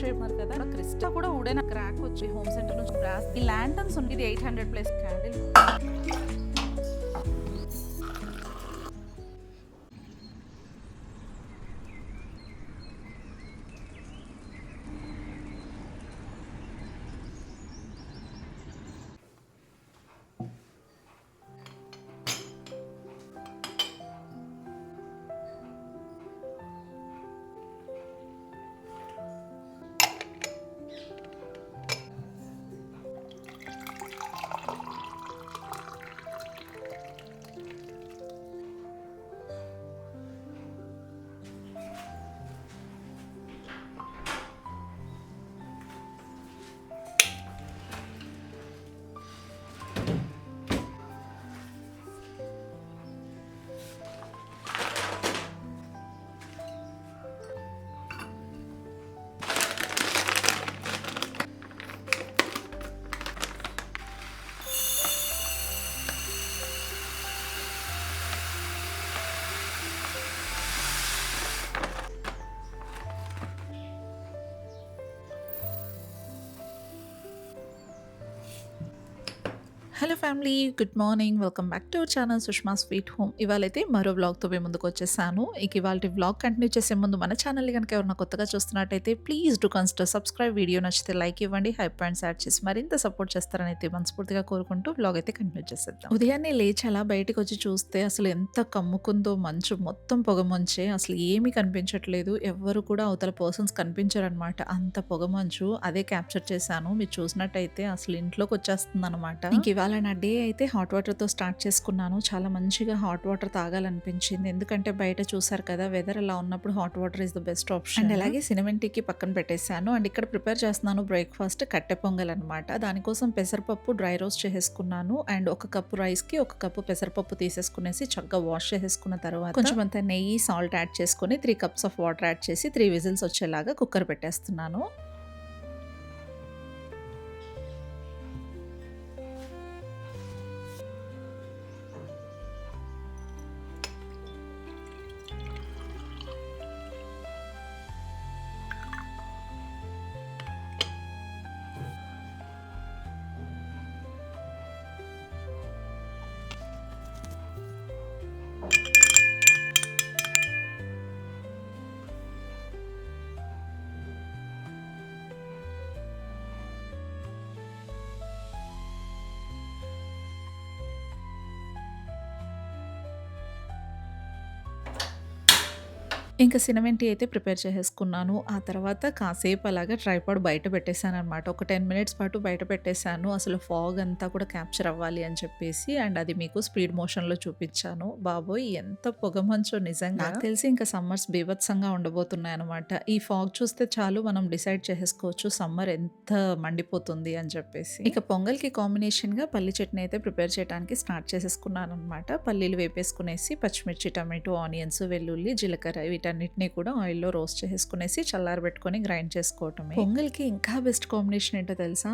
Shape మరి కదా క్రిస్టా కూడా వుడెన్ క్రాక్ వచ్చి హోమ్ సెంటర్ నుంచి బ్రాస్ ఈ ల్యాంటర్న్స్ ఉంది. ఇది 800 plus candle. Hello family, good morning. Welcome back to our channel Sushma sweet home. ఇవాళైతే మరో వ్లాగ్తో మేము ముందుకు వచ్చేసాను. ఇవాళ వ్లాగ్ కంటిన్యూ చేసే ముందు మన ఛానల్ని కనుక ఎవరైనా కొత్తగా చూస్తున్నట్టయితే please do consider subscribe. Video నచ్చితే లైక్ ఇవ్వండి, హై పాయింట్స్ యాడ్ చేసి మరింత సపోర్ట్ చేస్తారని అయితే మనస్ఫూర్తిగా కోరుకుంటూ వ్లాగ్ అయితే కంటిన్యూ చేసేద్దాం. ఉదయాన్నే లేచి అలా బయటకు వచ్చి చూస్తే అసలు ఎంత కమ్ముకుందో మంచు, మొత్తం పొగమంచే, అసలు ఏమీ కనిపించట్లేదు. ఎవ్వరు కూడా అవతల పర్సన్స్ కనిపించారనమాట. అంత పొగమంచు అదే క్యాప్చర్ చేశాను. మీరు చూసినట్టయితే అసలు ఇంట్లోకి వచ్చేస్తుంది అనమాట. ఇంక ఇవాళ నా డే అయితే హాట్ వాటర్తో స్టార్ట్ చేసుకున్నాను. చాలా మంచిగా హాట్ వాటర్ తాగాలనిపించింది. ఎందుకంటే బయట చూసారు కదా, వెదర్ అలా ఉన్నప్పుడు hot water is the best option. And అలాగే సినమన్ టీకి పక్కన పెట్టేశాను. అండ్ ఇక్కడ ప్రిపేర్ చేస్తున్నాను బ్రేక్ఫాస్ట్, కట్టె పొంగల్ అనమాట. దానికోసం పెసరపప్పు డ్రై రోస్ట్ చేసేసుకున్నాను. అండ్ 1 కప్పు రైస్కి 1 కప్పు పెసరపప్పు తీసేసుకునేసి చక్కగా వాష్ చేసేసుకున్న తర్వాత కొంచెం అంత నెయ్యి, సాల్ట్ యాడ్ చేసుకుని 3 కప్స్ ఆఫ్ వాటర్ యాడ్ చేసి 3 విజిల్స్ వచ్చేలాగా కుక్కర్ పెట్టేస్తున్నాను. ఇంకా సినమన్ టీ అయితే ప్రిపేర్ చేసేసుకున్నాను. ఆ తర్వాత కాసేపు అలాగా ట్రైపాడ్ బయట పెట్టేశాననమాట. ఒక 10 మినిట్స్ పాటు బయట పెట్టేశాను. అసలు ఫాగ్ అంతా కూడా క్యాప్చర్ అవ్వాలి అని చెప్పేసి. అండ్ అది మీకు స్పీడ్ మోషన్లో చూపించాను. బాబోయ్ ఎంత పొగమంచో నిజంగా. నాకు తెలిసి ఇంకా సమ్మర్స్ బీభత్సంగా ఉండబోతున్నాయి అనమాట. ఈ ఫాగ్ చూస్తే చాలు మనం డిసైడ్ చేసేసుకోవచ్చు సమ్మర్ ఎంత మండిపోతుంది అని చెప్పేసి. ఇక పొంగల్కి కాంబినేషన్గా పల్లి చట్నీ అయితే ప్రిపేర్ చేయడానికి స్టార్ట్ చేసేసుకున్నాను అనమాట. పల్లీలు వేపేసుకునేసి పచ్చిమిర్చి, టమాటో, ఆనియన్స్, వెల్లుల్లి, జీలకర్ర వీటన్నిటిని కూడా ఆయిల్లో రోస్ట్ చేసుకునేసి చల్లారబెట్టుకొని గ్రైండ్ చేసుకోవటమే. పొంగల్కి ఇంకా బెస్ట్ కాంబినేషన్ ఏంటో తెలుసా?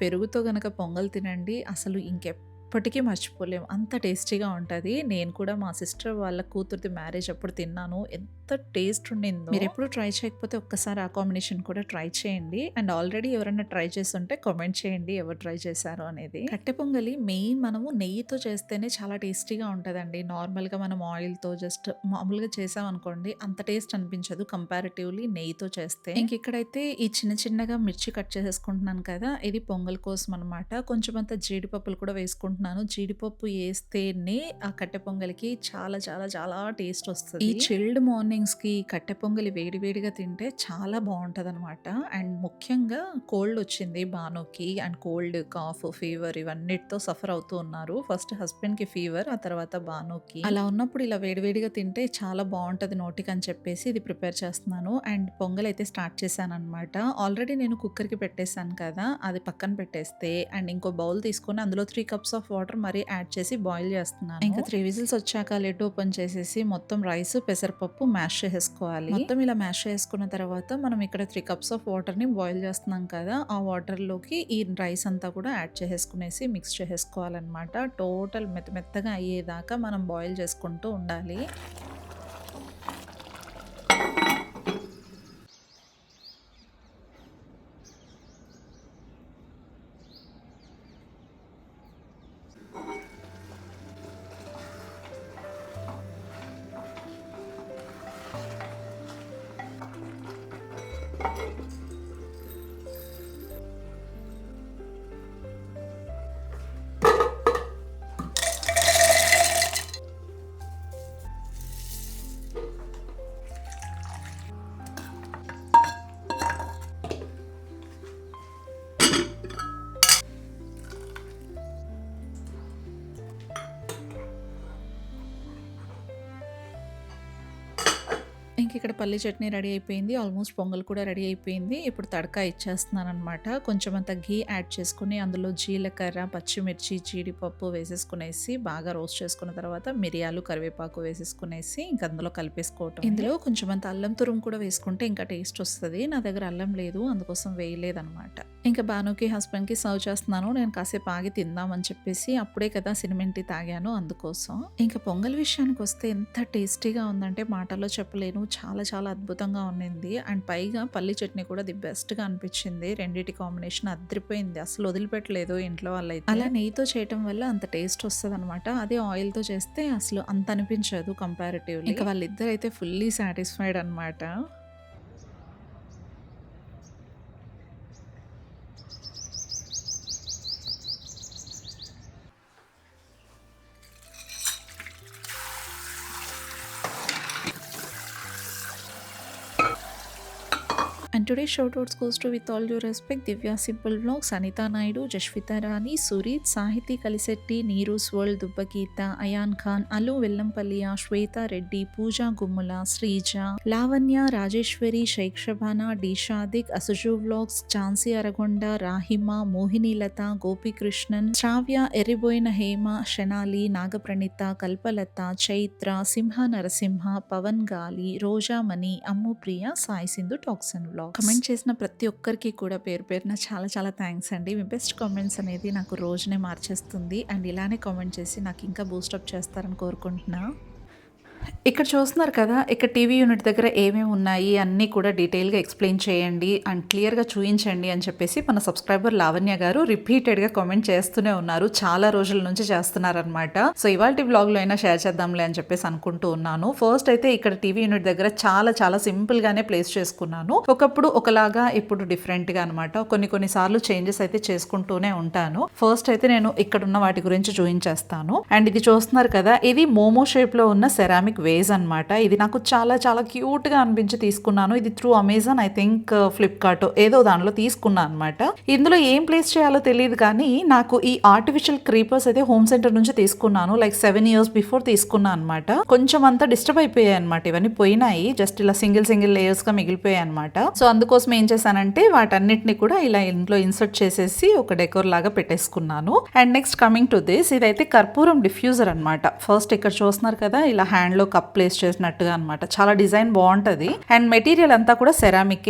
పెరుగుతో గనక పొంగల్ తినండి, అసలు ఇంకెప్పటికీ మర్చిపోలేము. అంత టేస్టీగా ఉంటుంది. నేను కూడా మా సిస్టర్ వాళ్ళ కూతురిది మ్యారేజ్ అప్పుడు తిన్నాను. ఎంత టేస్ట్ ఉండిందో. మీరు ఎప్పుడు ట్రై చేయకపోతే ఒక్కసారి ఆ కాంబినేషన్ కూడా ట్రై చేయండి. అండ్ ఆల్రెడీ ఎవరైనా ట్రై చేస్తుంటే కామెంట్ చేయండి ఎవరు ట్రై చేశారు అనేది. కట్టె పొంగలి మెయిన్ మనము నెయ్యితో చేస్తేనే చాలా టేస్టీగా ఉంటుందండి. నార్మల్గా మనం ఆయిల్తో జస్ట్ మామూలుగా చేసామనుకోండి అంత టేస్ట్ అనిపించదు కంపారిటివ్లీ నెయ్యితో చేస్తే. ఇంక ఇక్కడైతే ఈ చిన్నగా మిర్చి కట్ చేసేసుకుంటున్నాను కదా, ఇది పొంగల్ కోసం అనమాట. కొంచెం అంత జీడిపప్పులు కూడా వేసుకుంటున్నాను. జీడిపప్పు వేస్తేనే ఆ కట్టె పొంగలికి చాలా చాలా చాలా టేస్ట్ వస్తుంది. ఈ చిల్డ్ మార్నింగ్స్కి కట్టె పొంగలి వేడివేడిగా తింటే చాలా బాగుంటుంది అనమాట. అండ్ ముఖ్యంగా కోల్డ్ వచ్చింది బానుకి. అండ్ కోల్డ్, కాఫ్, ఫీవర్ ఇవన్నిటితో సఫర్ అవుతూ ఉన్నారు. ఫస్ట్ హస్బెండ్కి ఫీవర్, ఆ తర్వాత బానుకి. అలా ఉన్నప్పుడు ఇలా వేడివేడిగా తింటే చాలా బాగుంటుంది నోటికి అని చెప్పేసి ఇది ప్రిపేర్ చేస్తున్నాను. అండ్ పొంగల్ అయితే స్టార్ట్ చేశాను అనమాట. ఆల్రెడీ నేను కుక్కర్కి పెట్టేశాను కదా, అది పక్కన పెట్టేస్తే అండ్ ఇంకో బౌల్ తీసుకొని అందులో 3 కప్స్ ఆఫ్ వాటర్ మరి యాడ్ చేసి బాయిల్ చేస్తున్నాను. ఇంకా 3 విజిల్స్ వచ్చాక లిడ్ ఓపెన్ చేసేసి మొత్తం రైస్, పెసరపప్పు మ్యాష్ చేసుకోవాలి. మొత్తం ఇలా మ్యాష్ చేసుకున్న తర్వాత మనం ఇక్కడ 3 కప్స్ ఆఫ్ వాటర్ని బాయిల్ చేస్తున్నాం కదా, ఆ వాటర్లోకి ఈ రైస్ అంతా కూడా యాడ్ చేసేసుకునేసి మిక్స్ చేసుకోవాలన్నమాట. టోటల్ మెత్తగా అయ్యేదాకా మనం బాయిల్ చేసుకుంటూ ఉండాలి. ఇంక ఇక్కడ పల్లి చట్నీ రెడీ అయిపోయింది. ఆల్మోస్ట్ పొంగల్ కూడా రెడీ అయిపోయింది. ఇప్పుడు తడకా ఇచ్చేస్తున్నాననమాట. కొంచెం అంత ఘీ యాడ్ చేసుకొని అందులో జీలకర్ర, పచ్చిమిర్చి, జీడిపప్పు వేసేసుకునేసి బాగా రోస్ట్ చేసుకున్న తర్వాత మిరియాలు, కరివేపాకు వేసేసుకునేసి ఇంక అందులో కలిపేసుకోవటం. ఇందులో కొంచెం అంత అల్లం తురుము కూడా వేసుకుంటే ఇంకా టేస్ట్ వస్తది. నా దగ్గర అల్లం లేదు, అందుకోసం వేయలేదనమాట. ఇంకా బానుకి, హస్బెండ్‌కి సర్వ్ చేస్తున్నాను. నేను కాసేపు ఆగి తిందామని చెప్పేసి అప్పుడే కదా సినిమెంటి టీ తాగాను అందుకోసం. ఇంకా పొంగల్ విషయానికొస్తే ఎంత టేస్టీగా ఉందంటే మాటల్లో చెప్పలేను. చాలా చాలా అద్భుతంగా ఉండింది. అండ్ పైగా పల్లి చట్నీ కూడా ది బెస్ట్‌గా అనిపించింది. రెండిటి కాంబినేషన్ అద్రిపోయింది. అసలు వదిలిపెట్టలేదు ఇంట్లో వాళ్ళైతే. అలా నెయ్యితో చేయటం వల్ల అంత టేస్ట్ వస్తదనమాట. అదే ఆయిల్‌తో చేస్తే అసలు అంత అనిపించదు కంపారిటివ్‌లీ. ఇంకా వాళ్ళిద్దరైతే ఫుల్లీ సాటిస్ఫైడ్ అనమాట. And today's shoutouts goes to, with all due respect, Divya Simple Vlogs, Anita Naidu, Jashvita Rani, Surit, Sahiti Kalisetti, Neeru's World, Dubbagita, Ayan Khan, Alu Vellampalliya, Shweta Reddy, Pooja Gummula, Srija, Lavanya, Rajeshwari, Sheikh Shabana, Dishadik, Asuju Vlogs, Chansi Aragonda, Rahima, Mohini Lata, Gopi Krishnan, Shravya, Eriboina Hema, Shenali, Nagapranita, Kalpalata, Chaitra, Simha Narasimha, Pavan Gali, Roja Mani, Ammu Priya, Sai Sindhu Talks and Vlogs. Comment చేసిన ప్రతి ఒక్కరికి కూడా పేరు పేరున చాలా చాలా thanks అండి. మీ best comments అనేది నాకు రోజునే మార్చేస్తుంది. అండ్ ఇలానే కామెంట్ చేసి నాకు ఇంకా బూస్టప్ చేస్తారని కోరుకుంటున్నా. ఇక్కడ చూస్తున్నారు కదా, ఇక్కడ టీవీ యూనిట్ దగ్గర ఏమేమి ఉన్నాయి అన్నీ కూడా డీటెయిల్గా ఎక్స్ప్లెయిన్ చేయండి అండ్ క్లియర్గా చూపించండి అని చెప్పేసి మన సబ్స్క్రైబర్ లావణ్య గారు రిపీటెడ్గా కామెంట్ చేస్తూనే ఉన్నారు. చాలా రోజుల నుంచి చేస్తున్నారనమాట. సో ఇవాళ వ్లాగ్లో అయినా షేర్ చేద్దాంలే అని చెప్పేసి అనుకుంటూ ఉన్నాను. ఫస్ట్ అయితే ఇక్కడ టీవీ యూనిట్ దగ్గర చాలా చాలా సింపుల్గానే ప్లేస్ చేసుకున్నాను. ఒకప్పుడు ఒకలాగా, ఇప్పుడు డిఫరెంట్గా అనమాట. కొన్ని సార్లు చేంజెస్ అయితే చేసుకుంటూనే ఉంటాను. ఫస్ట్ అయితే నేను ఇక్కడ ఉన్న వాటి గురించి చూపించేస్తాను. అండ్ ఇది చూస్తున్నారు కదా, ఇది మోమో షేప్లో ఉన్న సెరామిక్ వేజ్ అనమాట. ఇది నాకు చాలా చాలా క్యూట్గా అనిపించి తీసుకున్నాను. ఇది through Amazon, I think Flipkart ఏదో దానిలో తీసుకున్నాను అనమాట. ఇందులో ఏం ప్లేస్ చేయాలో తెలియదు కానీ నాకు ఈ ఆర్టిఫిషియల్ క్రీపర్స్ అయితే హోమ్ సెంటర్ నుంచి తీసుకున్నాను. లైక్ 7 years బిఫోర్ తీసుకున్నాను అనమాట. కొంచెం అంతా డిస్టర్బ్ అయిపోయాయి అనమాట. ఇవన్నీ పోయినాయి, జస్ట్ ఇలా సింగిల్ లేయర్స్ గా మిగిలిపోయాయి అనమాట. సో అందుకోసం ఏం చేశానంటే వాటన్నిటిని కూడా ఇలా ఇంట్లో ఇన్సర్ట్ చేసేసి ఒక డెకోర్ లాగా పెట్టేసుకున్నాను. And next coming to this, ఇదైతే కర్పూరం డిఫ్యూజర్ అనమాట. ఫస్ట్ ఇక్కడ చూస్తున్నారు కదా, ఇలా హ్యాండ్ లో కప్ ప్లేస్ చేసినట్టుగా అనమాట. చాలా డిజైన్ బాగుంటది. అండ్ మెటీరియల్ అంతా కూడా సెరామిక్.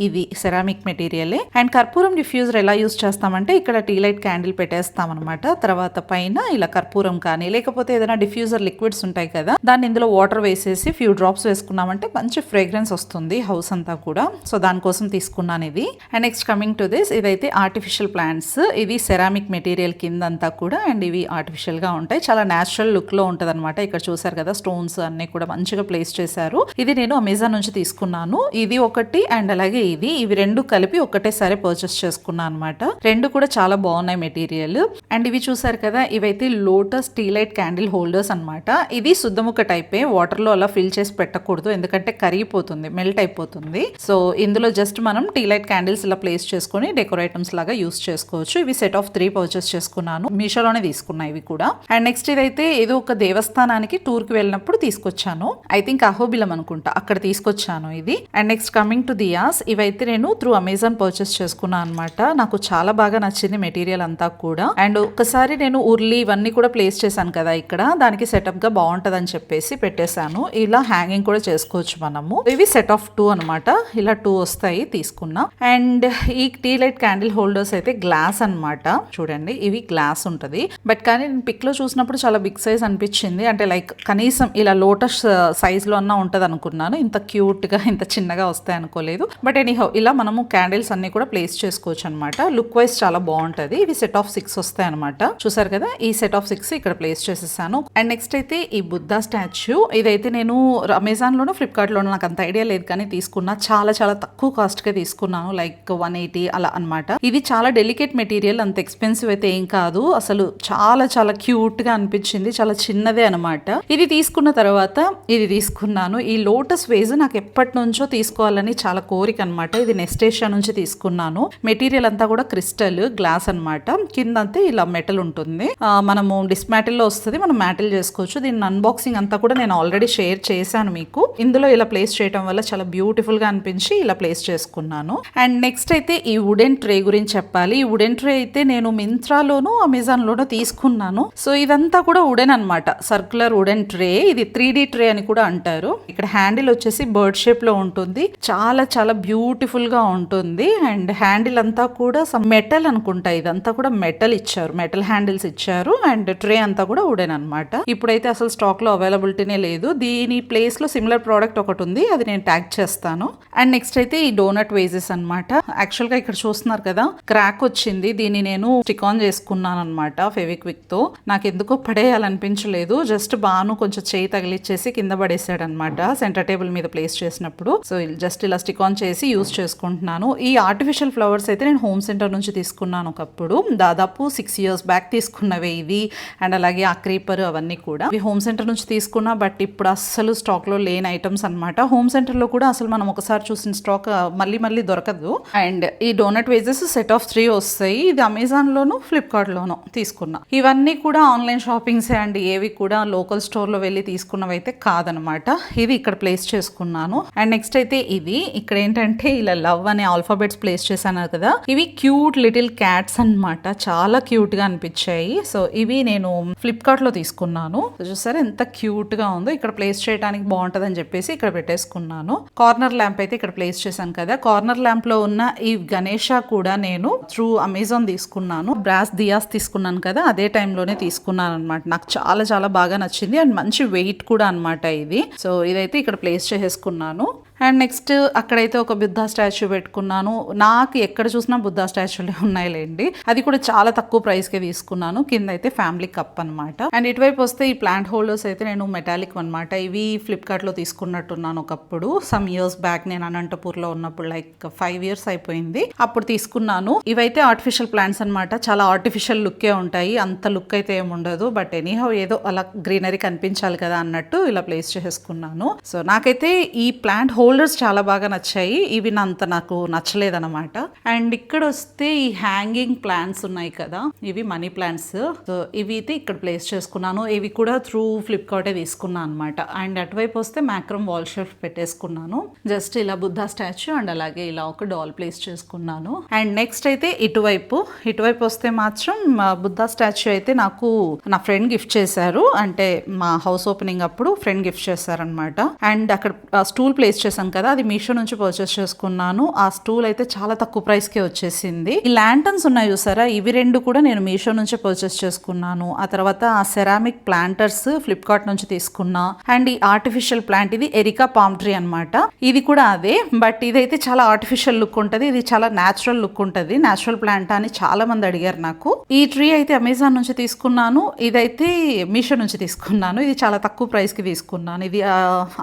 ఇది సెరామిక్ మెటీరియల్. అండ్ కర్పూరం డిఫ్యూజర్ ఎలా యూస్ చేస్తామంటే ఇక్కడ టీ లైట్ క్యాండిల్ పెట్టేస్తాం అనమాట. తర్వాత పైన ఇలా కర్పూరం కానీ లేకపోతే ఏదైనా డిఫ్యూజర్ లిక్విడ్స్ ఉంటాయి కదా, దాన్ని ఇందులో వాటర్ వేసేసి ఫ్యూ డ్రాప్స్ వేసుకున్నామంటే మంచి ఫ్రేగ్రెన్స్ వస్తుంది హౌస్ అంతా కూడా. సో దానికోసం తీసుకున్నాను ఇది. And next coming to this, ఇదైతే ఆర్టిఫిషియల్ ప్లాంట్స్. ఇది సెరామిక్ మెటీరియల్ కిందంతా కూడా. అండ్ ఇవి ఆర్టిఫిషియల్ గా ఉంటాయి. చాలా న్యాచురల్ లుక్ లో ఉంటది అనమాట. ఇక్కడ చూసారు కదా, స్టోన్స్ అన్ని కూడా మంచిగా ప్లేస్ చేశారు. ఇది నేను అమెజాన్ నుంచి తీసుకున్నాను. ఇది ఒకటి అండ్ అలాగే ఇవి రెండు కలిపి ఒకటేసారి పర్చేస్ చేసుకున్నాను అనమాట. రెండు కూడా చాలా బాగున్నాయి మెటీరియల్. అండ్ ఇవి చూసారు కదా, ఇవైతే lotus tea light candle holders అనమాట. ఇది శుద్ధముక్క టైపే. వాటర్ లో అలా ఫిల్ చేసి పెట్టకూడదు, ఎందుకంటే కరిగిపోతుంది, మెల్ట్ అయిపోతుంది. సో ఇందులో జస్ట్ మనం టీ లైట్ క్యాండిల్స్ ఇలా ప్లేస్ చేసుకుని డెకోర్ ఐటమ్స్ లాగా యూస్ చేసుకోవచ్చు. ఇవి సెట్ ఆఫ్ 3 పర్చేస్ చేసుకున్నాను. మీషోలోనే తీసుకున్నా ఇవి కూడా. అండ్ నెక్స్ట్ ఇదైతే ఏదో ఒక దేవస్థానానికి టూర్ కి వెళ్ళినప్పుడు తీసుకొచ్చాను. ఐ థింక్ అహోబిలం అనుకుంటా, అక్కడ తీసుకొచ్చాను ఇది. And next coming to diyas, ఇవైతే నేను త్రూ అమెజాన్ పర్చేస్ చేసుకున్నాను అనమాట. నాకు చాలా బాగా నచ్చింది మెటీరియల్ అంతా కూడా. అండ్ ఒకసారి నేను ఉర్లి ఇవన్నీ కూడా ప్లేస్ చేశాను కదా ఇక్కడ, దానికి సెటప్ గా బాగుంటది అని చెప్పేసి పెట్టేశాను. ఇలా హ్యాంగింగ్ కూడా చేసుకోవచ్చు మనము. ఇవి సెట్ ఆఫ్ 2 అనమాట. ఇలా 2 వస్తాయి, తీసుకున్నా. అండ్ ఈ టీ లైట్ క్యాండిల్ హోల్డర్స్ అయితే గ్లాస్ అనమాట. చూడండి, ఇవి గ్లాస్ ఉంటది. బట్ కానీ నేను పిక్ లో చూసినప్పుడు చాలా బిగ్ సైజ్ అనిపించింది. అంటే లైక్ కనీసం ఇలా ఇలా లోటస్ సైజ్లో అన్న ఉంటుంది అనుకున్నాను. ఇంత క్యూట్గా ఇంత చిన్నగా వస్తాయి అనుకోలేదు. బట్ ఎనీహౌ ఇలా మనము క్యాండిల్స్ అన్ని కూడా ప్లేస్ చేసుకోవచ్చు అనమాట. లుక్ వైజ్ చాలా బాగుంటుంది. ఇవి సెట్ ఆఫ్ 6 వస్తాయి అనమాట. చూసారు కదా, ఈ సెట్ ఆఫ్ 6 ఇక్కడ ప్లేస్ చేసేసాను. అండ్ నెక్స్ట్ అయితే ఈ బుద్ధా స్టాచ్యూ, ఇదైతే నేను అమెజాన్ లోనో ఫ్లిప్కార్ట్ లోనో నాకు అంత ఐడియా లేదు కానీ తీసుకున్నా. చాలా చాలా తక్కువ కాస్ట్ గా తీసుకున్నాను, లైక్ 180 అలా అనమాట. ఇది చాలా డెలికేట్ మెటీరియల్, అంత ఎక్స్పెన్సివ్ అయితే ఏం కాదు. అసలు చాలా చాలా క్యూట్ గా అనిపించింది, చాలా చిన్నదే అనమాట. ఇది తీసుకున్న తర్వాత ఇది తీసుకున్నాను. ఈ లోటస్ వేజ్ నాకు ఎప్పటి నుంచో తీసుకోవాలని చాలా కోరిక అనమాట. ఇది నెస్టేషియా నుంచి తీసుకున్నాను. మెటీరియల్ అంతా కూడా క్రిస్టల్ గ్లాస్ అనమాట. కింద అంతే ఇలా మెటల్ ఉంటుంది. మనము డిస్మాటిల్ లో వస్తుంది, మనం మ్యాటిల్ చేసుకోవచ్చు. దీని అన్బాక్సింగ్ అంతా కూడా నేను ఆల్రెడీ షేర్ చేశాను మీకు. ఇందులో ఇలా ప్లేస్ చేయడం వల్ల చాలా బ్యూటిఫుల్ గా అనిపించి ఇలా ప్లేస్ చేసుకున్నాను. అండ్ నెక్స్ట్ అయితే ఈ వుడెన్ ట్రే గురించి చెప్పాలి. ఈ వుడెన్ ట్రే అయితే నేను మింత్రాలోను అమెజాన్ లోనూ తీసుకున్నాను. సో ఇదంతా కూడా వుడెన్ అనమాట, సర్క్యులర్ వుడెన్ ట్రే. ఇది 3D ట్రే అని కూడా అంటారు. ఇక్కడ హ్యాండిల్ వచ్చేసి బర్డ్ షేప్ లో ఉంటుంది. చాలా చాలా బ్యూటిఫుల్ గా ఉంటుంది. అండ్ హ్యాండిల్ అంతా కూడా మెటల్ అనుకుంటా, ఇదంతా కూడా మెటల్ ఇచ్చారు, మెటల్ హ్యాండిల్స్ ఇచ్చారు. అండ్ ట్రే అంతా కూడా వుడెన్ అనమాట. ఇప్పుడైతే అసలు స్టాక్ లో అవైలబిలిటీనే లేదు. దీని ప్లేస్ లో సిమిలర్ ప్రోడక్ట్ ఒకటి ఉంది, అది నేను ట్యాగ్ చేస్తాను. అండ్ నెక్స్ట్ అయితే ఈ డోనట్ వేజెస్ అనమాట. యాక్చువల్ గా ఇక్కడ చూస్తున్నారు కదా, క్రాక్ వచ్చింది. దీన్ని నేను స్టిక్ ఆన్ చేసుకున్నాను అనమాట ఫెవిక్విక్ తో. నాకు ఎందుకో పడేయాలనిపించలేదు. జస్ట్ బాను కొంచెం చేయి తగిలిచ్చేసి కింద పడేసాడు అనమాట సెంటర్ టేబుల్ మీద ప్లేస్ చేసినప్పుడు. సో జస్ట్ ఇలా స్టిక్ ఆన్ చేసి యూస్ చేసుకుంటున్నాను. ఈ ఆర్టిఫిషియల్ ఫ్లవర్స్ అయితే నేను హోమ్ సెంటర్ నుంచి తీసుకున్నాను ఒకప్పుడు, దాదాపు 6 years బ్యాక్ తీసుకున్నవే ఇవి. అండ్ అలాగే ఆ క్రీపర్ అవన్నీ కూడా ఇవి హోమ్ సెంటర్ నుంచి తీసుకున్నా. బట్ ఇప్పుడు అస్సలు స్టాక్ లో లేని ఐటమ్స్ అనమాట. హోమ్ సెంటర్ లో కూడా అసలు మనం ఒకసారి చూసిన స్టాక్ మళ్ళీ మళ్ళీ దొరకదు. అండ్ ఈ డోనట్ వేజెస్ సెట్ ఆఫ్ 3 వస్తాయి. ఇది అమెజాన్ లోను ఫ్లిప్కార్ట్ లోను తీసుకున్నా. ఇవన్నీ కూడా ఆన్లైన్ షాపింగ్సే అండి, ఏవి కూడా లోకల్ స్టోర్ లో వెళ్ళి తీసుకున్నవి అయితే కాదనమాట. ఇవి ఇక్కడ ప్లేస్ చేసుకున్నాను. అండ్ నెక్స్ట్ అయితే ఇది ఇక్కడ ఏంటంటే ఇలా లవ్ అనే ఆల్ఫాబెట్స్ ప్లేస్ చేశాను కదా, ఇవి క్యూట్ లిటిల్ క్యాట్స్ అన్నమాట. చాలా క్యూట్ గా అనిపించాయి. సో ఇవి నేను ఫ్లిప్కార్ట్ లో తీసుకున్నాను. చూసారా ఎంత క్యూట్ గా ఉందో. ఇక్కడ ప్లేస్ చేయడానికి బాగుంటది అని చెప్పేసి ఇక్కడ పెట్టేసుకున్నాను. కార్నర్ ల్యాంప్ అయితే ఇక్కడ ప్లేస్ చేశాను కదా. కార్నర్ ల్యాంప్ లో ఉన్న ఈ గణేష కూడా నేను త్రూ అమెజాన్ తీసుకున్నాను. బ్రాస్ దియాస్ తీసుకున్నాను కదా, అదే టైంలోనే తీసుకున్నాను అనమాట. నాకు చాలా చాలా బాగా నచ్చింది. అండ్ మంచి వెయిట్ కూడా అనమాట ఇది. సో ఇదైతే ఇక్కడ ప్లేస్ చేసేసుకున్నాను. అండ్ నెక్స్ట్ అక్కడైతే ఒక బుద్ధా స్టాచ్యూ పెట్టుకున్నాను. నాకు ఎక్కడ చూసినా బుద్ధా స్టాచ్యూలే ఉన్నాయిలేండి. అది కూడా చాలా తక్కువ ప్రైస్కే తీసుకున్నాను. కింద అయితే ఫ్యామిలీ కప్ అనమాట. అండ్ ఇటువైపు వస్తే ఈ ప్లాంట్ హోల్డర్స్ అయితే నేను మెటాలిక్ అనమాట. ఇవి ఫ్లిప్కార్ట్ లో తీసుకున్నట్టున్నాను ఒకప్పుడు, సమ్ ఇయర్స్ బ్యాక్. నేను అనంతపూర్లో ఉన్నప్పుడు, లైక్ 5 years అయిపోయింది, అప్పుడు తీసుకున్నాను. ఇవైతే ఆర్టిఫిషియల్ ప్లాంట్స్ అనమాట. చాలా ఆర్టిఫిషియల్ లుక్కే ఉంటాయి, అంత లుక్ అయితే ఏముండదు. బట్ ఎనీహౌ ఏదో అలా గ్రీనరీ కనిపించాలి కదా అన్నట్టు ఇలా ప్లేస్ చేసుకున్నాను. సో నాకైతే ఈ ప్లాంట్ హోల్డర్స్ చాలా బాగా నచ్చాయి. ఇవి నాకు నచ్చలేదన్నమాట. అండ్ ఇక్కడ వస్తే ఈ హ్యాంగింగ్ ప్లాంట్స్ ఉన్నాయి కదా, ఇవి మనీ ప్లాంట్స్. సో ఇవి అయితే ఇక్కడ ప్లేస్ చేసుకున్నాను. ఇవి కూడా త్రూ ఫ్లిప్కార్టే తీసుకున్నాను అనమాట. అండ్ అటువైపు వస్తే మ్యాక్రమ్ వాల్ షెల్ఫ్ పెట్టేసుకున్నాను. జస్ట్ ఇలా బుద్ధా స్టాచ్యూ అండ్ అలాగే ఇలా ఒక డాల్ ప్లేస్ చేసుకున్నాను. అండ్ నెక్స్ట్ అయితే ఇటువైపు వస్తే మాత్రం బుద్ధా స్టాచ్యూ అయితే నాకు నా ఫ్రెండ్ గిఫ్ట్ చేశారు. అంటే మా హౌస్ ఓపెనింగ్ అప్పుడు ఫ్రెండ్ గిఫ్ట్ చేశారనమాట. అండ్ అక్కడ స్టూల్ ప్లేస్ చేశాను కదా, అది మీషో నుంచి పర్చేస్ చేసుకున్నాను. ఆ స్టూల్ అయితే చాలా తక్కువ ప్రైస్ కే వచ్చేసింది. ఈ ల్యాంటర్న్స్ ఉన్నాయి చూసారా, ఇవి 2 కూడా నేను మీషో నుంచి పర్చేస్ చేసుకున్నాను. ఆ తర్వాత ఆ సెరామిక్ ప్లాంటర్స్ ఫ్లిప్కార్ట్ నుంచి తీసుకున్నా. అండ్ ఈ ఆర్టిఫిషియల్ ప్లాంట్ ఇది ఎరికా పామ్ ట్రీ అనమాట. ఇది కూడా అదే, బట్ ఇదైతే చాలా ఆర్టిఫిషియల్ లుక్ ఉంటది, ఇది చాలా న్యాచురల్ లుక్ ఉంటది. న్యాచురల్ ప్లాంట్ అని చాలా మంది అడిగారు నాకు. ఈ ట్రీ అయితే అమెజాన్ నుంచి తీసుకున్నాను, ఇదైతే మీషో నుంచి తీసుకున్నాను. ఇది చాలా తక్కువ ప్రైస్ కి తీసుకున్నాను. ఇది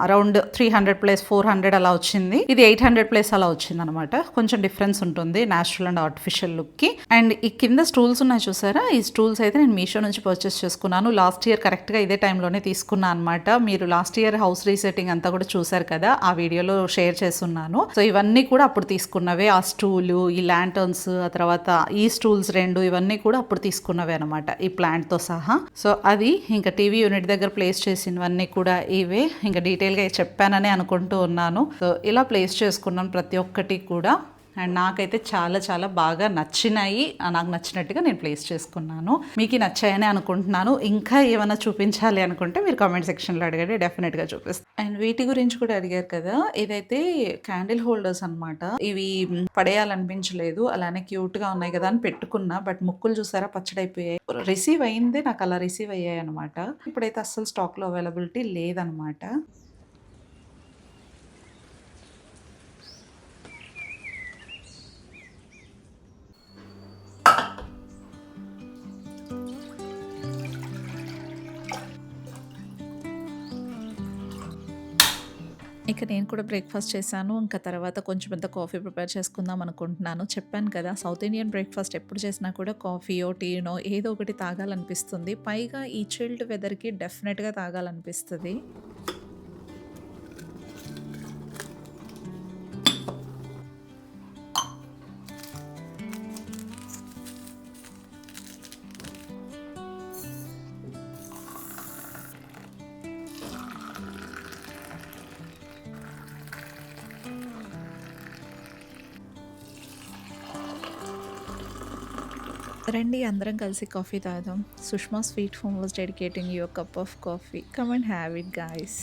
అరౌండ్ 300+ 400 అలా వచ్చింది. ఇది 800+ అలా వచ్చింది అనమాట. కొంచెం డిఫరెన్స్ ఉంటుంది న్యాచురల్ అండ్ ఆర్టిఫిషియల్ లుక్ కి. అండ్ ఈ కింద స్టూల్స్ ఉన్నాయి చూసారా, ఈ స్టూల్స్ అయితే నేను మీషో నుంచి పర్చేస్ చేసుకున్నాను. లాస్ట్ ఇయర్ కరెక్ట్ గా ఇదే టైంలోనే తీసుకున్నాను అనమాట. మీరు లాస్ట్ ఇయర్ హౌస్ రీసెట్టింగ్ అంతా కూడా చూసారు కదా, ఆ వీడియోలో షేర్ చేస్తున్నాను. సో ఇవన్నీ కూడా అప్పుడు తీసుకున్నవే. ఆ స్టూలు, ఈ ల్యాంటర్న్స్, ఆ తర్వాత ఈ స్టూల్స్ 2 ఇవన్నీ కూడా అప్పుడు తీసుకున్నవే అనమాట, ఈ ప్లాంట్ తో సహా. సో అది ఇంకా టీవీ యూనిట్ దగ్గర ప్లేస్ చేసినవన్నీ కూడా ఇవే. ఇంకా డీటెయిల్ గా చెప్పానని అనుకుంటూ ఉన్నాను. సో ఇలా ప్లేస్ చేసుకున్నాను ప్రతి ఒక్కటి కూడా. అండ్ నాకైతే చాలా చాలా బాగా నచ్చినాయి. నాకు నచ్చినట్టుగా నేను ప్లేస్ చేసుకున్నాను. మీకు నచ్చాయని అనుకుంటున్నాను. ఇంకా ఏమైనా చూపించాలి అనుకుంటే మీరు కామెంట్ సెక్షన్‌లో అడగండి, డెఫినిట్‌గా చూపిస్తాను. అండ్ వీటి గురించి కూడా అడిగారు కదా! ఇదైతే క్యాండిల్ హోల్డర్స్ అనమాట. ఇవి పడేయాలనిపించలేదు. అలానే క్యూట్‌గా ఉన్నాయి కదా అని పెట్టుకున్నా. బట్ ముక్కులు చూసారా పచ్చడైపోయాయి. రిసీవ్ అయిందే నాకు అలా రిసీవ్ అయ్యాయన్నమాట. ఇప్పుడైతే అస్సలు స్టాక్‌లో అవైలబిలిటీ లేదనమాట. ఇక నేను కూడా బ్రేక్‌ఫాస్ట్ చేశాను. ఇంకా తర్వాత కొంచెమంత కాఫీ ప్రిపేర్ చేసుకుందాం అనుకుంటున్నాను. చెప్పాను కదా! సౌత్ ఇండియన్ బ్రేక్‌ఫాస్ట్ ఎప్పుడు చేసినా కూడా కాఫీయో, టీనో ఏదో ఒకటి తాగాలనిపిస్తుంది. పైగా ఈ చిల్డ్ వెదర్‌కి డెఫినెట్‌గా తాగాలనిపిస్తది. రండి అందరం కలిసి కాఫీ తాగుదాం. Sushma sweet home was dedicating you a cup of coffee. Come and have it guys.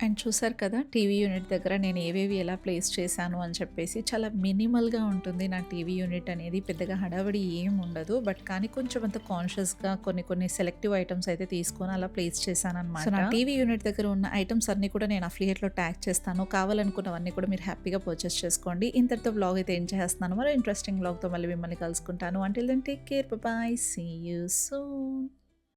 And చూసారు కదా టీవీ యూనిట్ దగ్గర నేను ఏవేవి ఎలా ప్లేస్ చేశాను అని చెప్పేసి. చాలా మినిమల్‌గా ఉంటుంది నా టీవీ యూనిట్ అనేది. పెద్దగా హడావిడి ఏం ఉండదు. బట్ కానీ కొంచెం అంత కాన్షియస్‌గా కొన్ని సెలెక్టివ్ ఐటెమ్స్ అయితే తీసుకొని అలా ప్లేస్ చేశాననమాట. సో నా టీవీ యూనిట్ దగ్గర ఉన్న ఐటెమ్స్ అన్నీ కూడా నేను అఫిలియేట్‌లో ట్యాగ్ చేస్తాను. కావాలనుకున్నవన్నీ కూడా మీరు హ్యాపీగా పర్చేస్ చేసుకోండి. ఇంతటితో వ్లాగ్ అయితే ఎండ్ చేస్తున్నాను. మరో ఇంట్రెస్టింగ్ వ్లాగ్‌తో మళ్ళీ మిమ్మల్ని కలుసుకుంటాను. Until then take care. Bye bye. See you soon.